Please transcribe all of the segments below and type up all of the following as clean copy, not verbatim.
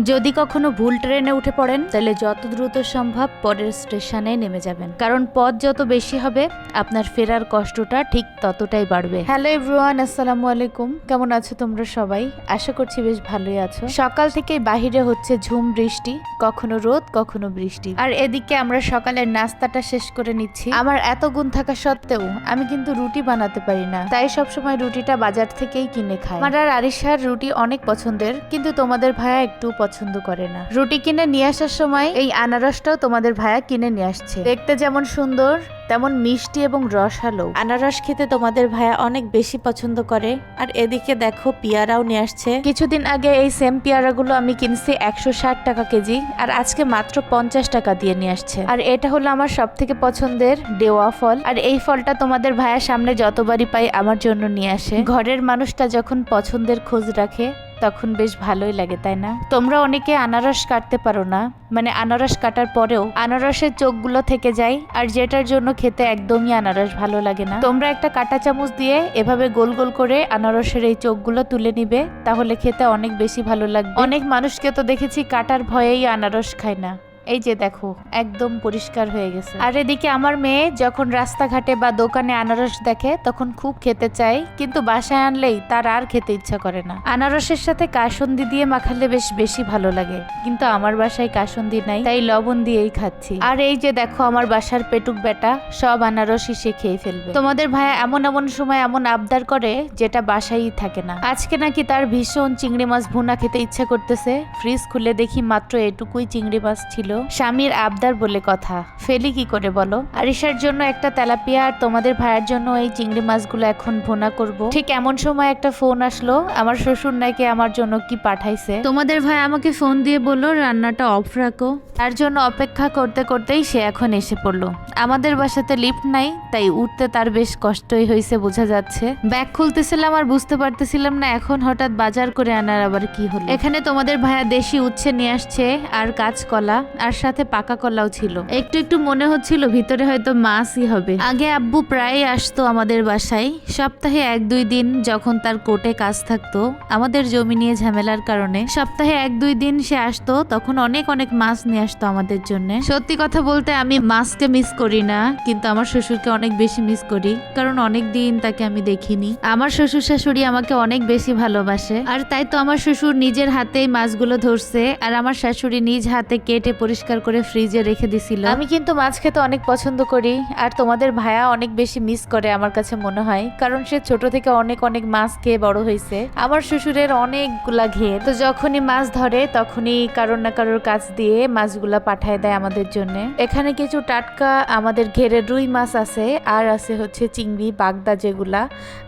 যদি কখনো ভুল ট্রেনে উঠে পড়েন তাহলে যত দ্রুত সম্ভব পরের স্টেশনে নেমে যাবেন, কারণ পথ যত বেশি হবে আপনার ফেরার কষ্টটা ঠিক ততটাই বাড়বে। হ্যালো এভরিওয়ান, আসসালামু আলাইকুম। কেমন আছো তোমরা সবাই? আশা করছি বেশ ভালোই আছো। সকাল থেকে বাহিরে হচ্ছে ঝুম বৃষ্টি, কখনো রোদ কখনো বৃষ্টি, আর এদিকে আমরা সকালের নাস্তাটা শেষ করে নিচ্ছি। আমার এত গুণ থাকা সত্ত্বেও আমি কিন্তু রুটি বানাতে পারি না, তাই সবসময় রুটিটা বাজার থেকেই কিনে খাই। আমার আর আরিশার রুটি অনেক পছন্দের, কিন্তু তোমাদের ভাইয়া একটু পছন্দ করে না। রুটি কিনে নিয়ে আসার সময় এই আনারসটাও তোমাদের ভাইয়া কিনে নিয়ে আসছে। দেখতে যেমন সুন্দর তেমন মিষ্টি এবং রসালো। আনারস খেতে তোমাদের ভাইয়া অনেক বেশি পছন্দ করে। আর এদিকে দেখো পেয়ারাও নিয়ে আসছে। কিছুদিন আগে এই সেম পেয়ারাগুলো আমি কিনছি 160 টাকা কেজি, আর আজকে মাত্র 50 টাকা দিয়ে নিয়ে আসছে। আর এটা হলো আমার সব থেকে পছন্দের ডেওয়া ফল, আর এই ফলটা তোমাদের ভাইয়া সামনে যতবারই পাই আমার জন্য নিয়ে আসে। ঘরের মানুষটা যখন পছন্দের খোঁজ রাখে তখন বেশ ভালোই লাগে, তাই না? তোমরা অনেকে আনারস কাটতে পারো না, মানে আনারস কাটার পরেও আনারসের চোখগুলো থেকে যায়, আর যেটার জন্য খেতে একদমই আনারস ভালো লাগে না। তোমরা একটা কাঁটা চামচ দিয়ে এভাবে গোল গোল করে আনারসের এই চোখগুলো তুলে নিবে, তাহলে খেতে অনেক বেশি ভালো লাগবে। অনেক মানুষকে তো দেখেছি কাটার ভয়েই আনারস খায় না। এই যে দেখো একদম পরিষ্কার হয়ে গেছে। আর এদিকে আমার মেয়ে যখন রাস্তাঘাটে বা দোকানে আনারস দেখে তখন খুব খেতে চায়, কিন্তু বাসায় আনলেই তার আর খেতে ইচ্ছা করে না। আনারসের সাথে কাসুন্দি দিয়ে মাখালে বেশ বেশি ভালো লাগে, কিন্তু আমার বাসায় কাসুন্দি নাই, তাই লবণ দিয়েই খাচ্ছি। আর এই যে দেখো আমার বাসার পেটুক বেটা সব আনারসই সে খেয়ে ফেলবে। তোমাদের ভাইয়া এমন এমন সময় এমন আবদার করে যেটা বাসায়ই থাকে না। আজকে নাকি তার ভীষণ চিংড়ি মাছ ভুনা খেতে ইচ্ছা করতেছে। ফ্রিজ খুলে দেখি মাত্র এটুকুই চিংড়ি মাছ ছিল। স্বামীর আবদার বলে কথা, ফেলি কি করে বলো? আরিশার জন্য একটা তেলাপিয়া আর তোমাদের ভাইয়ের জন্য এই চিংড়ি মাছগুলো এখন ভুনা করব। ঠিক এমন সময় একটা ফোন আসলো, আমার শ্বশুর নাকি আমার জন্য কি পাঠাইছে। তোমাদের ভাই আমাকে ফোন দিয়ে বললো রান্নাটা অফ রাখো। তার জন্য অপেক্ষা করতে করতেই সে এখন এসে পড়লো। আমাদের বাসাতে লিফট নাই, তাই উঠতে তার বেশ কষ্টই হয়েছে বোঝা যাচ্ছে। ব্যাগ খুলতেছিলাম আর বুঝতে পারতেছিলাম না এখন হঠাৎ বাজার করে আনার আবার কি হলো। এখানে তোমাদের ভাইয়া দেশি উচ্ছে নিয়ে আসছে আর কাঁচকলা, আর সাথে পাকা কলাও ছিল। একটু একটু মনে হচ্ছিল ভিতরে হয়তো মাছই হবে। আগে আব্বু প্রায় আসতো আমাদের বাসায়, সপ্তাহে 1-2 দিন যখন তার কোর্টে কাজ থাকতো আমাদের জমি নিয়ে ঝামেলার কারণে। সপ্তাহে 1-2 দিন সে আসতো, তখন অনেক অনেক মাছ নিয়ে আসতো আমাদের জন্য। সত্যি কথা বলতে আমি মাছকে মিস করি না, কিন্তু আমার শ্বশুরকে অনেক বেশি মিস করি, কারণ অনেক দিন তাকে আমি দেখিনি। আমার শ্বশুর শাশুড়ি আমাকে অনেক বেশি ভালোবাসে, আর তাই তো আমার শ্বশুর নিজের হাতেই মাছগুলো ধরছে, আর আমার শাশুড়ি নিজ হাতে কেটে পরিষ্কার করে ফ্রিজে রেখে দিছিল। আমি কিন্তু মাছ খেতে অনেক পছন্দ করি, আর তোমাদের ভাইয়া অনেক বেশি মিস করে আমার কাছে মনে হয়, কারণ সে ছোট থেকে অনেক অনেক মাছ খেয়ে বড় হয়েছে। আমার শ্বশুরের অনেকগুলা ঘের, তো যখনই মাছ ধরে তখনই কারোর না কারোর কাছ দিয়ে মাছগুলা পাঠায় দেয় আমাদের জন্য। এখানে কিছু টাটকা আমাদের ঘেরের রুই মাছ আছে, আর আছে হচ্ছে চিংড়ি বাগদা যেগুলা,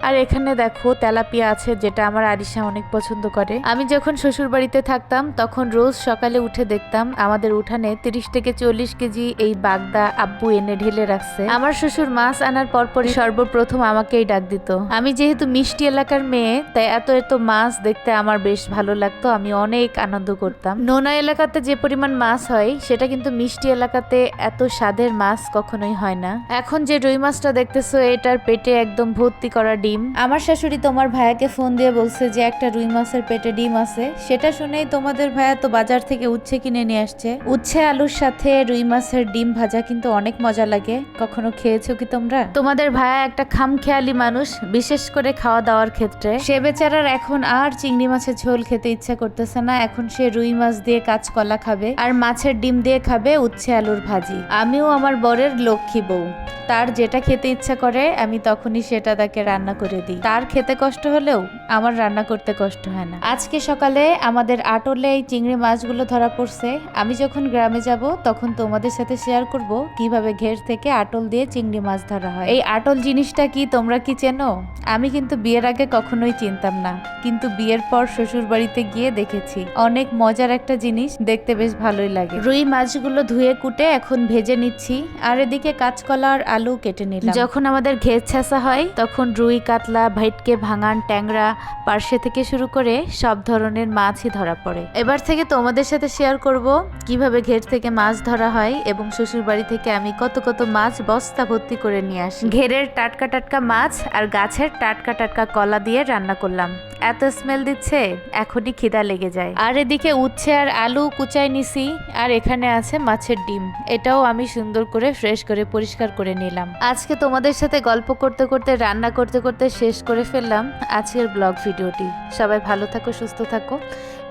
আর এখানে দেখো তেলাপিয়া আছে যেটা আমার আরিশা অনেক পছন্দ করে। আমি যখন শ্বশুর বাড়িতে থাকতাম তখন রোজ সকালে উঠে দেখতাম আমাদের উঠানে 30 থেকে 40 কেজি এই বাগদা আব্বু এনে ঢেলে রাখছে। আমার শ্বশুর মাছ আনার পরপরই সর্বপ্রথম আমাকেই ডাক দিত। আমি যেহেতু মিষ্টি এলাকার মেয়ে, তাই এত এত মাছ দেখতে আমার বেশ ভালো লাগতো, আমি অনেক আনন্দ করতাম। নোনা এলাকাতে যে পরিমাণ মাছ হয় সেটা কিন্তু মিষ্টি এলাকাতে এত স্বাদের মাছ কখনোই হয় না। এখন যে রুই মাছটা দেখতেছো এটার পেটে একদম ভর্তি করা ডিম। আমার শাশুড়ি তোমার ভাইয়াকে ফোন দিয়ে বলছে যে একটা রুই মাছের পেটে ডিম আছে। সেটা শুনেই তোমাদের ভাইয়া তো বাজার থেকে উচ্ছে কিনে নিয়ে আসছে। উচ্ছে আলুর সাথে রুই মাছের ডিম ভাজা কিন্তু অনেক মজা লাগে। কখনো খেয়েছো কি তোমরা? তোমাদের ভাইয়া একটা খামখেয়ালি মানুষ, বিশেষ করে খাওয়া দাওয়ার ক্ষেত্রে। সে বেচারার এখন আর চিংড়ি মাছের ঝোল খেতে ইচ্ছা করতেছে না, এখন সে রুই মাছ দিয়ে কাঁচকলা খাবে আর মাছের ডিম দিয়ে খাবে উচ্ছে আলুর ভাজি। আমিও আমার বরের লক্ষ্মী বউ, তার যেটা খেতে ইচ্ছা করে আমি তখনই সেটা তাকে রান্না করে দিই। তার খেতে কষ্ট হলেও আমার রান্না করতে কষ্ট হয় না। আজকে সকালে আমাদের আটলে এই চিংড়ি মাছগুলো ধরা পড়ছে। আমি যখন গ্রামে যাব তখন তোমাদের সাথে শেয়ার করব কিভাবে ঘের থেকে আটল দিয়ে চিংড়ি মাছ ধরা হয়। এই আটল জিনিসটা কি তোমরা কি চেনো? আমি কিন্তু বিয়ের আগে কখনোই চিনতাম না, কিন্তু বিয়ের পর শ্বশুর বাড়িতে গিয়ে দেখেছি অনেক মজার একটা জিনিস, দেখতে বেশ ভালোই লাগে। রুই মাছগুলো ধুয়ে কুটে এখন ভেজে নিচ্ছি, আর এদিকে কাঁচকলা আর আলু কেটে নিলাম। যখন আমাদের ঘের ছেঁচা হয় তখন রুই, কাতলা, ভেটকি, ভাঙান, ট্যাংরা, পার্শে থেকে শুরু করে সব ধরনের মাছই ধরা পড়ে। এবার থেকে তোমাদের সাথে শেয়ার করব কিভাবে ঘের থেকে মাছ ধরা হয় এবং শ্বশুর বাড়ি থেকে আমি কত কত মাছ বস্তা ভর্তি করে নিয়ে আসি। ঘেরের টাটকা টাটকা মাছ আর গাছের টাটকা টাটকা কলা দিয়ে রান্না করলাম। এত স্মেল দিচ্ছে এখনই খিদা লেগে যায়। আর এদিকে উচ্ছে আর আলু কুচাই নিছি, আর এখানে আছে মাছের ডিম। এটাও আমি সুন্দর করে ফ্রেশ করে পরিষ্কার করে নিলাম। আজকে তোমাদের সাথে গল্প করতে করতে রান্না করতে করতে শেষ করে ফেললাম আজকের ব্লগ ভিডিওটি। সবাই ভালো থাকো, সুস্থ থাকো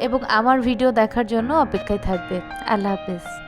এবং আমার ভিডিও দেখার জন্য অপেক্ষায় থাকবে। আল্লাহ হাফেজ।